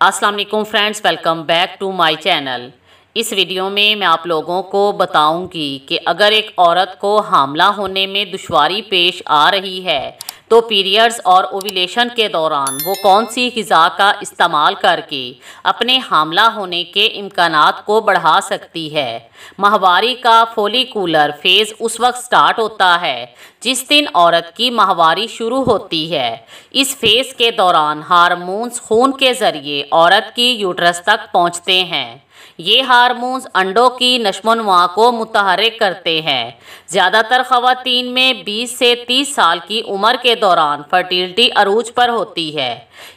अस्सलाम वालेकुम friends, welcome back to my channel. इस वीडियो में मैं आप लोगों को बताऊंगी कि अगर एक औरत को हामला होने में दुश्वारी पेश आ रही है तो पीरियड्स और ओव्यूलेशन के दौरान वो कौन सी ग़िज़ा का इस्तेमाल करके अपने हामला होने के इम्कानात को बढ़ा सकती है। माहवारी का फोलिकुलर फेज़ उस वक्त स्टार्ट होता है जिस दिन औरत की माहवारी शुरू होती है। इस फेज़ के दौरान हार्मोन्स खून के ज़रिए औरत की यूट्रस तक पहुँचते हैं। ये हार्मोन्स अंडों की नशोनुमा को मुतहर्रिक करते हैं। ज़्यादातर ख़वातीन में 20 से 30 साल की उम्र के दौरान फर्टिलिटी अरूज पर होती है।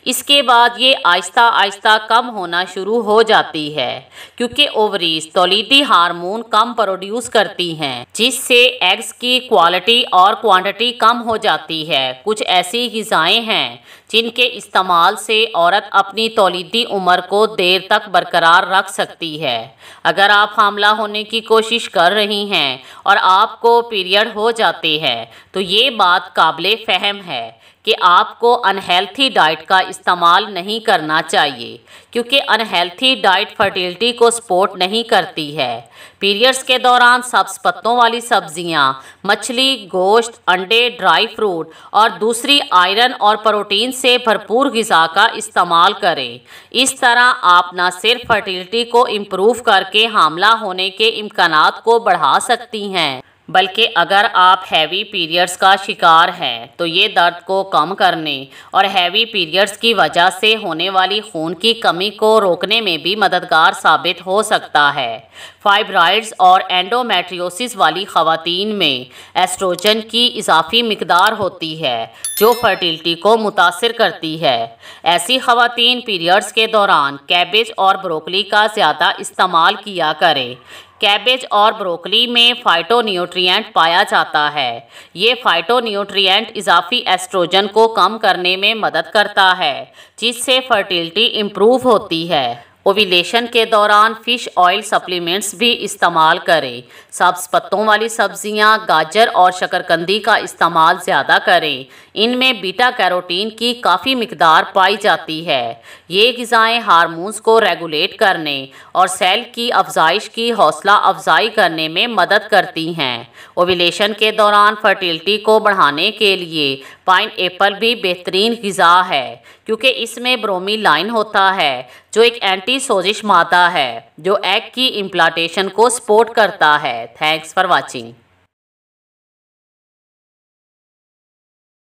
इसके बाद ये आहिस्ता आहिस्ता कम होना शुरू हो जाती है क्योंकि ओवरीज तौलीदी हार्मोन कम प्रोड्यूस करती हैं, जिससे एग्स की क्वालिटी और क्वांटिटी कम हो जाती है। कुछ ऐसी ग़िज़ाएँ हैं जिनके इस्तेमाल से औरत अपनी तौलीदी उम्र को देर तक बरकरार रख सकती है। अगर आप हामला होने की कोशिश कर रही हैं और आपको पीरियड हो जाते हैं तो ये बात काबिले फ़हम है कि आपको अनहेल्थी डाइट का इस्तेमाल नहीं करना चाहिए क्योंकि अनहेल्थी डाइट फर्टिलिटी को सपोर्ट नहीं करती है। पीरियड्स के दौरान सब्ज़ पत्तों वाली सब्जियां, मछली, गोश्त, अंडे, ड्राई फ्रूट और दूसरी आयरन और प्रोटीन से भरपूर ग़िज़ा का इस्तेमाल करें। इस तरह आप न सिर्फ फर्टिलिटी को इम्प्रूव करके हामला होने के इम्कानात को बढ़ा सकती हैं, बल्कि अगर आप हैवी पीरियड्स का शिकार हैं तो ये दर्द को कम करने और हैवी पीरियड्स की वजह से होने वाली खून की कमी को रोकने में भी मददगार साबित हो सकता है। फाइब्राइड्स और एंडोमेट्रियोसिस वाली ख़वातीन में एस्ट्रोजन की इजाफी मिकदार होती है जो फर्टिलिटी को मुतासिर करती है। ऐसी ख़वातीन पीरियड्स के दौरान कैबेज और ब्रोकली का ज़्यादा इस्तेमाल किया करें। कैबेज और ब्रोकली में फाइटोन्यूट्रिएंट पाया जाता है। ये फाइटोन्यूट्रिएंट इजाफी एस्ट्रोजन को कम करने में मदद करता है, जिससे फर्टिलिटी इम्प्रूव होती है। ओव्यूलेशन के दौरान फ़िश ऑयल सप्लीमेंट्स भी इस्तेमाल करें। सब्ज़ पत्तों वाली सब्जियां, गाजर और शकरकंदी का इस्तेमाल ज़्यादा करें। इनमें बीटा कैरोटीन की काफ़ी मिकदार पाई जाती है। ये ग़िज़ाएँ हार्मोन्स को रेगुलेट करने और सेल की अफजाइश की हौसला अफजाई करने में मदद करती हैं। ओव्यूलेशन के दौरान फर्टिलिटी को बढ़ाने के लिए पाइन एप्पल भी बेहतरीन ग़िज़ा है क्योंकि इसमें ब्रोमीलाइन होता है जो एक एंटी सोजिश मादा है जो एग की इम्प्लांटेशन को सपोर्ट करता है। Thanks for watching.